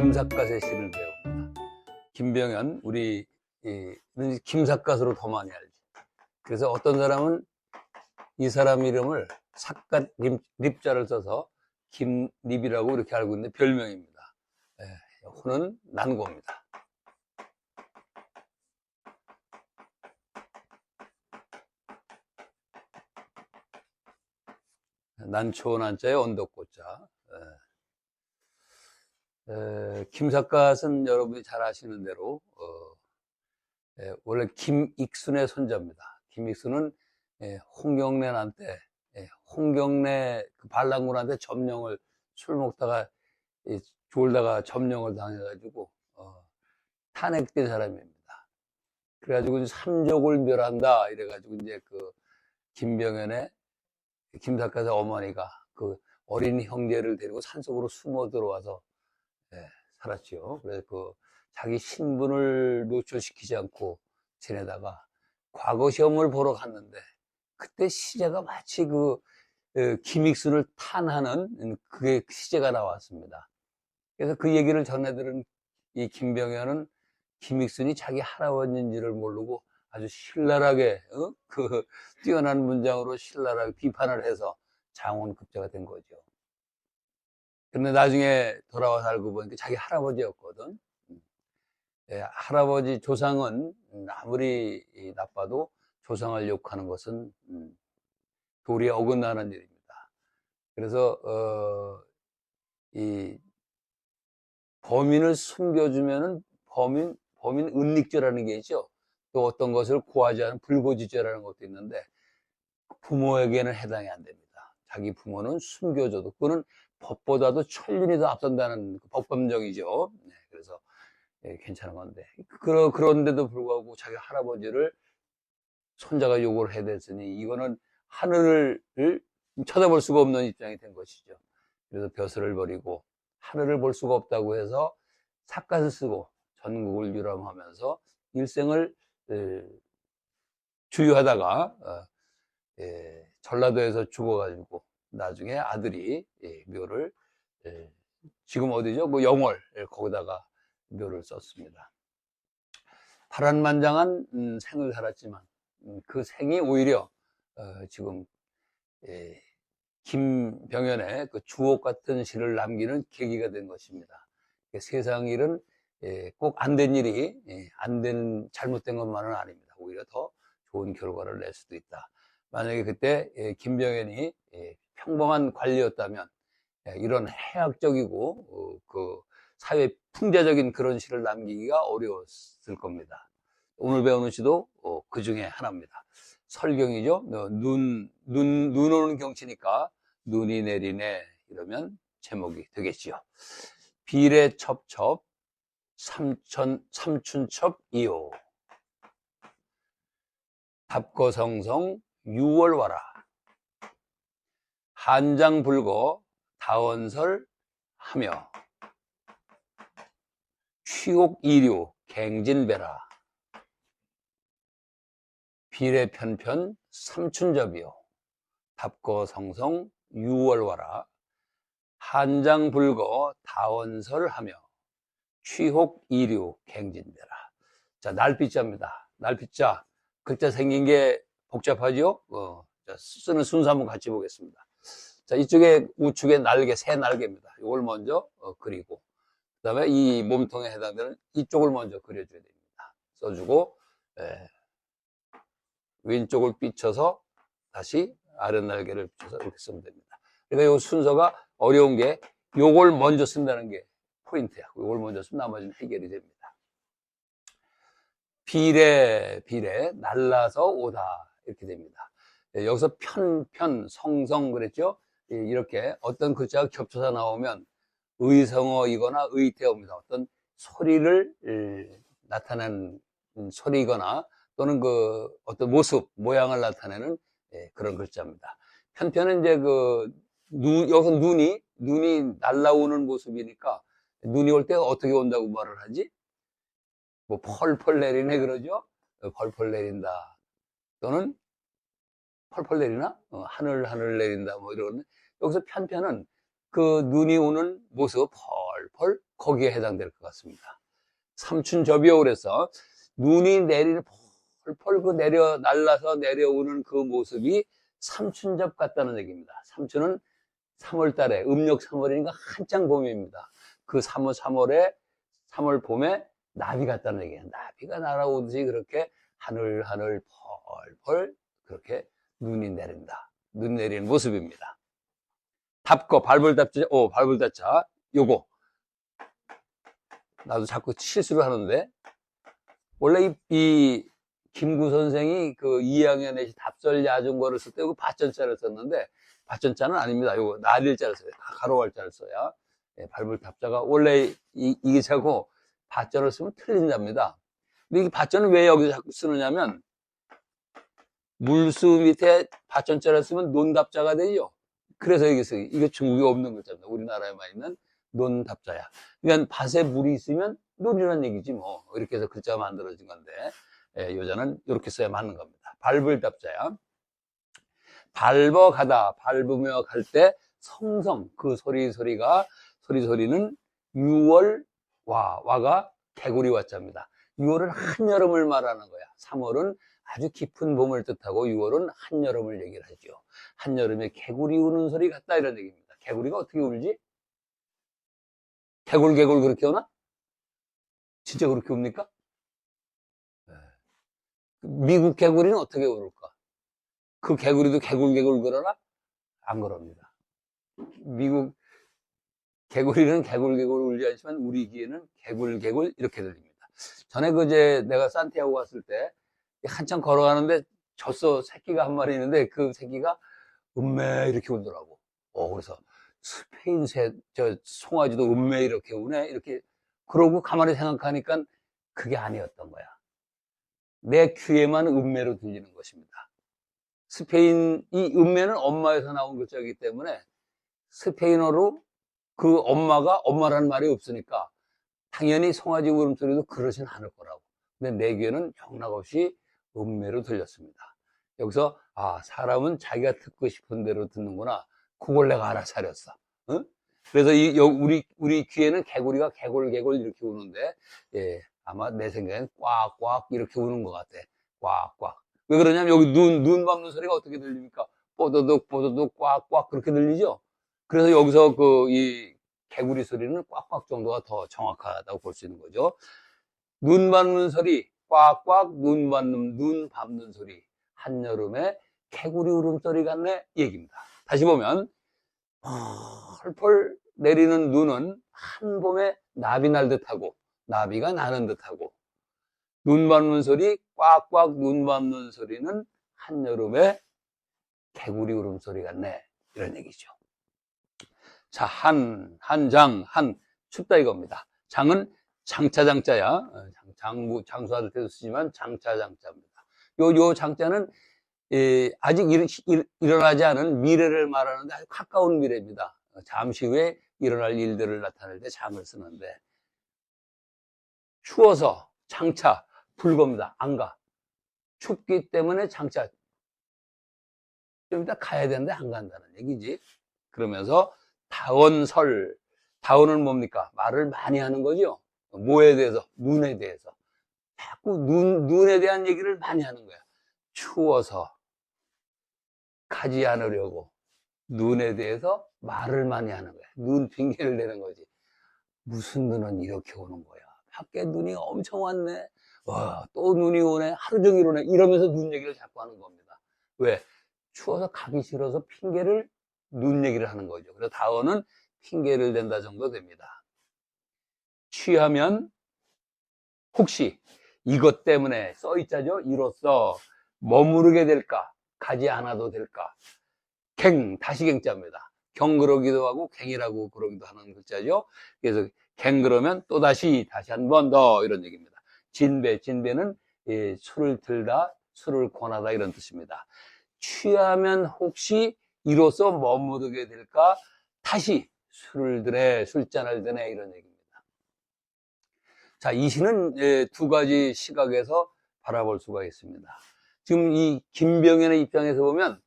김삿갓의 시를 배웁니다. 김병현, 우리 김삿갓으로 더 많이 알지. 그래서 어떤 사람은 이 사람 이름을 삿갓 립자를 써서 김립이라고 이렇게 알고 있는데 별명입니다. 호는 난고입니다. 난초 난자에 언덕고자. 김삿갓은 여러분이 잘 아시는 대로 원래 김익순의 손자입니다. 김익순은 홍경래 난 때 홍경래 그 반란군한테 점령을 술 먹다가 졸다가 점령을 당해가지고 탄핵된 사람입니다. 그래가지고 삼족을 멸한다 이래가지고 이제 그 김병현의 김삿갓의 어머니가 그 어린 형제를 데리고 산속으로 숨어 들어와서 살았죠. 그래서 그 자기 신분을 노출시키지 않고 지내다가 과거 시험을 보러 갔는데 그때 시제가 마치 그 김익순을 탄하는 그게 시제가 나왔습니다. 그래서 그 얘기를 전해들은 이 김병현은 김익순이 자기 할아버지인지를 모르고 아주 신랄하게 그 뛰어난 문장으로 신랄하게 비판을 해서 장원급제가 된 거죠. 근데 나중에 돌아와서 알고 보니까 자기 할아버지였거든. 할아버지 조상은 아무리 나빠도 조상을 욕하는 것은 도리에 어긋나는 일입니다. 그래서 이 범인을 숨겨주면은 범인 은닉죄라는 게 있죠. 또 어떤 것을 고하지 않은 불고지죄라는 것도 있는데 부모에게는 해당이 안 됩니다. 자기 부모는 숨겨줘도 그거는 법보다도 천륜이 더 앞선다는 법감정이죠. 그래서 괜찮은 건데 그런데도 불구하고 자기 할아버지를 손자가 욕을 해댔으니 이거는 하늘을 쳐다볼 수가 없는 입장이 된 것이죠. 그래서 벼슬을 버리고 하늘을 볼 수가 없다고 해서 삿갓을 쓰고 전국을 유람하면서 일생을 주유하다가 전라도에서 죽어가지고 나중에 아들이 묘를 지금 어디죠? 뭐 영월 거기다가 묘를 썼습니다. 파란만장한 생을 살았지만 그 생이 오히려 지금 김병현의 그 주옥 같은 시를 남기는 계기가 된 것입니다. 세상 일은 꼭 안 된 일이 안 된 잘못된 것만은 아닙니다. 오히려 더 좋은 결과를 낼 수도 있다. 만약에 그때 김병현이 평범한 관리였다면 이런 해학적이고 그 사회 풍자적인 그런 시를 남기기가 어려웠을 겁니다. 오늘 배우는 시도 그 중에 하나입니다. 설경이죠. 눈 오는 경치니까 눈이 내리네 이러면 제목이 되겠지요. 비례 첩첩 삼춘첩 이호 답거성성 유월와라 한장불거 다원설 하며 취옥이류 갱진배라 비례편편 삼춘접이요 답거성성 유월와라 한장불거 다원설하며 취혹이류 갱진배라. 자, 날빛자입니다. 날빛자 글자 생긴 게 복잡하죠? 자, 쓰는 순서 한번 같이 보겠습니다. 자, 이쪽에 우측에 날개, 새 날개입니다. 이걸 먼저 그리고 그 다음에 이 몸통에 해당되는 이쪽을 먼저 그려줘야 됩니다. 써주고 왼쪽을 삐쳐서 다시 아랫날개를 삐쳐서 이렇게 쓰면 됩니다. 그러니까 이 순서가 어려운 게 요걸 먼저 쓴다는 게 포인트야. 요걸 먼저 쓰면 나머지는 해결이 됩니다. 비례 날라서 오다 이렇게 됩니다. 여기서 편 성성 그랬죠. 이렇게 어떤 글자가 겹쳐서 나오면 의성어이거나 의태어입니다. 어떤 소리를 나타내는 소리거나 또는 그 어떤 모습, 모양을 나타내는 그런 글자입니다. 편편은 이제 여기서 눈이 날라오는 모습이니까 눈이 올 때 어떻게 온다고 말을 하지? 뭐 펄펄 내리네 그러죠? 펄펄 내린다. 또는 펄펄 내리나? 하늘 내린다 뭐 이러는. 여기서 편편은 그 눈이 오는 모습 펄펄 거기에 해당될 것 같습니다. 삼춘접이요. 그래서 눈이 내리는 펄펄 그 날라서 내려오는 그 모습이 삼춘접 같다는 얘기입니다. 삼춘은 3월 달에 음력 3월이니까 한창 봄입니다. 그 3월 봄에 나비 같다는 얘기예요. 나비가 날아오듯이 그렇게 하늘 펄펄 그렇게 눈이 내린다. 눈 내리는 모습입니다. 답거 발불답자 요거 나도 자꾸 실수를 하는데 원래 이 김구 선생이 그 2학년 내시 답설 야중거를 쓸 때 이거 밭전자를 썼는데 밭전자는 아닙니다. 요거 날일자를 써요. 가로할자를 써야. 예, 발불답자가 원래 이게 자꾸 밭전을 쓰면 틀린 자입니다. 근데 이 밭전은 왜 여기서 자꾸 쓰느냐면 물수 밑에 밭전자를 쓰면 논답자가 되죠. 그래서 여기서 이게 중국에 없는 글자입니다. 우리나라에만 있는 논답자야. 그러니까 밭에 물이 있으면 논이라는 얘기지 뭐. 이렇게 해서 글자가 만들어진 건데 예, 요자는 이렇게 써야 맞는 겁니다. 발불답자야. 밟아가다, 밟으며 갈 때 성성, 그 소리는 6월 와가 개구리 와자입니다. 6월은 한여름을 말하는 거야. 3월은 아주 깊은 봄을 뜻하고 6월은 한여름을 얘기를 하죠. 한여름에 개구리 우는 소리 같다 이런 얘기입니다. 개구리가 어떻게 울지? 개굴 그렇게 우나? 진짜 그렇게 웁니까? 미국 개구리는 어떻게 울을까? 그 개구리도 개굴 그러나? 안 그럽니다. 미국 개구리는 개굴 울지 않지만 우리 귀에는 개굴 이렇게 들립니다. 전에 내가 산티아고 갔을 때 한참 걸어가는데 젖소 새끼가 한 마리 있는데 그 새끼가 음메 이렇게 울더라고. 그래서 스페인 송아지도 음메 이렇게 우네 이렇게 그러고 가만히 생각하니까 그게 아니었던 거야. 내 귀에만 음메로 들리는 것입니다. 이 음메는 엄마에서 나온 글자이기 때문에 스페인어로 그 엄마가 엄마라는 말이 없으니까 당연히 송아지 울음소리도 그러진 않을 거라고. 근데 내 귀에는 영락없이 음메로 들렸습니다. 여기서 사람은 자기가 듣고 싶은 대로 듣는구나. 그걸 내가 알아차렸어. 응? 그래서 우리 귀에는 개구리가 개굴 이렇게 우는데 예, 아마 내 생각엔 꽉꽉 이렇게 우는 것 같아. 꽉꽉. 왜 그러냐면 여기 눈 밟는 소리가 어떻게 들립니까? 뽀도독 꽉꽉 그렇게 들리죠? 그래서 여기서 이 개구리 소리는 꽉꽉 정도가 더 정확하다고 볼 수 있는 거죠. 눈 밟는 소리, 꽉꽉 눈 밟는 소리. 한여름에 개구리 울음소리 같네 얘기입니다. 다시 보면 펄펄 내리는 눈은 한봄에 나비 날 듯하고 나비가 나는 듯하고 눈 밟는 소리, 꽉꽉 눈 밟는 소리는 한여름에 개구리 울음소리 같네 이런 얘기죠. 자, 한장 춥다 이겁니다. 장은 장자야. 장수할 때도 쓰지만 장자입니다. 요 장자는 아직 일어나지 않은 미래를 말하는데 아주 가까운 미래입니다. 잠시 후에 일어날 일들을 나타낼 때 장을 쓰는데 추워서 장차 불겁니다. 안 가. 춥기 때문에 장차 좀 이따 가야 되는데 안 간다는 얘기지. 그러면서 다원은 뭡니까? 말을 많이 하는 거죠. 뭐에 대해서? 눈에 대해서. 자꾸 눈에 대한 얘기를 많이 하는 거야. 추워서 가지 않으려고 눈에 대해서 말을 많이 하는 거야. 눈 핑계를 대는 거지. 무슨 눈은 이렇게 오는 거야. 밖에 눈이 엄청 왔네. 또 눈이 오네. 하루 종일 오네. 이러면서 눈 얘기를 자꾸 하는 겁니다. 왜? 추워서 가기 싫어서 눈 얘기를 하는 거죠. 그래서 다어는 핑계를 댄다 정도 됩니다. 취하면 혹시 이것 때문에 써있자죠. 이로써 머무르게 될까? 가지 않아도 될까? 다시갱자입니다. 경그러기도 하고 갱이라고 그러기도 하는 글자죠. 그래서 갱그러면 또다시 한 번 더 이런 얘기입니다. 진배는 술을 들다, 술을 권하다 이런 뜻입니다. 취하면 혹시 이로써 머무르게 될까? 다시 술을 드네, 술잔을 드네 이런 얘기입니다. 자, 이 시는 두 가지 시각에서 바라볼 수가 있습니다. 지금 이 김병현의 입장에서 보면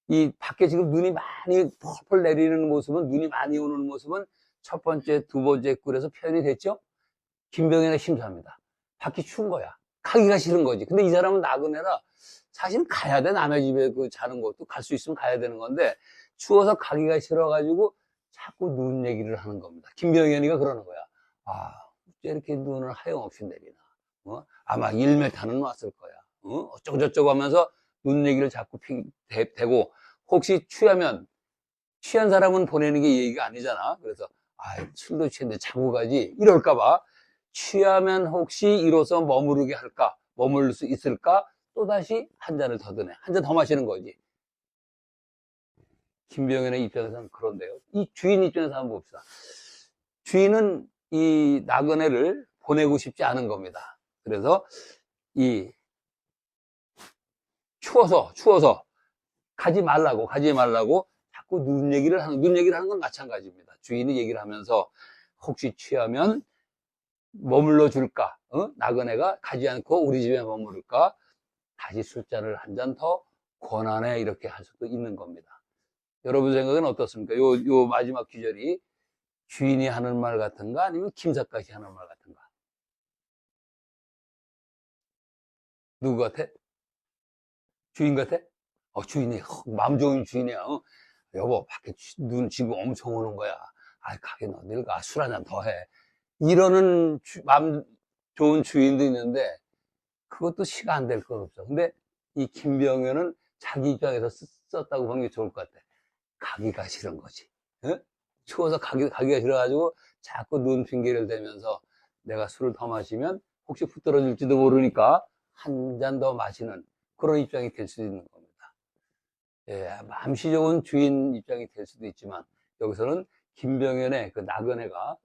이 밖에 지금 눈이 많이 펄펄 내리는 모습은 눈이 많이 오는 모습은 첫 번째, 두 번째 꿀에서 표현이 됐죠? 김병현의 심사합니다. 밖이 추운 거야. 가기가 싫은 거지. 근데 이 사람은 나그네라 사실 가야 돼. 남의 집에 그 자는 것도 갈 수 있으면 가야 되는 건데 추워서 가기가 싫어가지고 자꾸 눈 얘기를 하는 겁니다. 김병현이가 그러는 거야. 아, 어째 이렇게 눈을 하염없이 내리나. 아마 1m는 왔을 거야. 어쩌고저쩌고 하면서 눈 얘기를 자꾸 대고 혹시 취한 사람은 보내는 게 얘기가 아니잖아. 그래서 술도 취했는데 자고 가지 이럴까봐 취하면 혹시 이로써 머무를 수 있을까? 또다시 한 잔을 더 드네. 한 잔 더 마시는 거지. 김병현의 입장에서는 그런데요. 이 주인 입장에서 한번 봅시다. 주인은 이 나그네를 보내고 싶지 않은 겁니다. 그래서 이 추워서 가지 말라고 자꾸 눈 얘기를 하는 건 마찬가지입니다. 주인이 얘기를 하면서 혹시 취하면 머물러 줄까? 나그네가 가지 않고 우리 집에 머무를까? 다시 술잔을 한 잔 더 권하네. 이렇게 할 수도 있는 겁니다. 여러분 생각은 어떻습니까? 요 마지막 귀절이 주인이 하는 말 같은가? 아니면 김삿갓이 하는 말 같은가? 누구 같아? 주인 같아? 주인이, 마음 좋은 주인이야. 여보, 밖에 눈 지금 엄청 오는 거야. 가게 너 늙어. 술 한 잔 더 해. 이러는 마음 좋은 주인도 있는데, 그것도 시가 안 될 건 없어. 근데 이 김병현은 자기 입장에서 썼다고 보는 게 좋을 것 같아. 가기가 싫은 거지. 추워서 가기가 싫어가지고 자꾸 눈 핑계를 대면서 내가 술을 더 마시면 혹시 붙들어질지도 모르니까 한 잔 더 마시는 그런 입장이 될 수도 있는 겁니다. 예, 맘씨 좋은 주인 입장이 될 수도 있지만 여기서는 김병현의 그 나그네가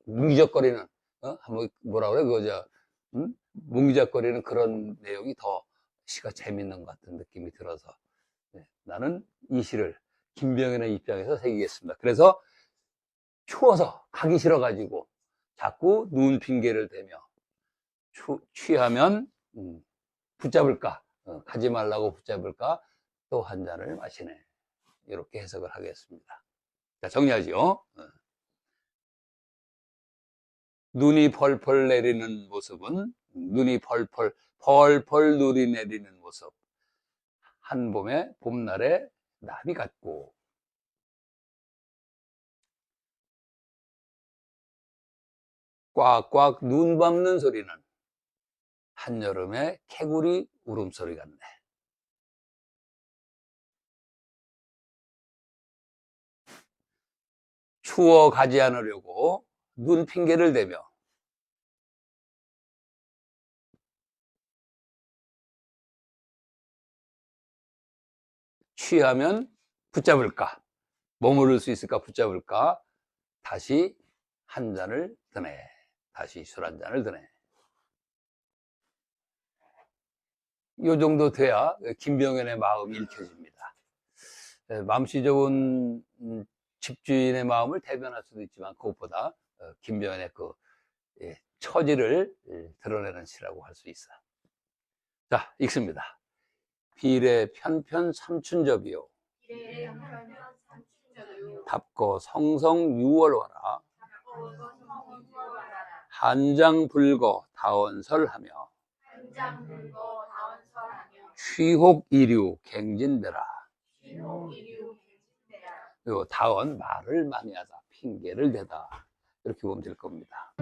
뭉기적거리는 한번 뭐라 그래 뭉기적거리는 그런 내용이 더 시가 재밌는 것 같은 느낌이 들어서 나는 이 시를 김병현의 입장에서 새기겠습니다. 그래서 추워서 가기 싫어가지고 자꾸 눈 핑계를 대며 취하면 붙잡을까? 가지 말라고 붙잡을까? 또 한 잔을 마시네. 이렇게 해석을 하겠습니다. 자, 정리하죠. 눈이 펄펄 내리는 모습은 눈이 펄펄 눈이 내리는 모습. 한 봄의 봄날의 나비 같고 꽉꽉 눈 밟는 소리는 한여름의 개구리 울음소리 같네. 추워 가지 않으려고 눈 핑계를 대며 취하면 붙잡을까? 머무를 수 있을까? 붙잡을까? 다시 한 잔을 드네. 다시 술 한 잔을 드네. 요 정도 돼야 김병현의 마음이 읽혀집니다. 맘씨 좋은 집주인의 마음을 대변할 수도 있지만 그것보다 김병현의 그 처지를 드러내는 시라고 할 수 있어요. 자, 읽습니다. 비례 편편 삼춘접이요. 답고 성성 유월와라. 한장 불거 다원설하며 취혹 이류 갱진대라. 요 다원 말을 많이 하다 핑계를 대다 이렇게 보면 될 겁니다.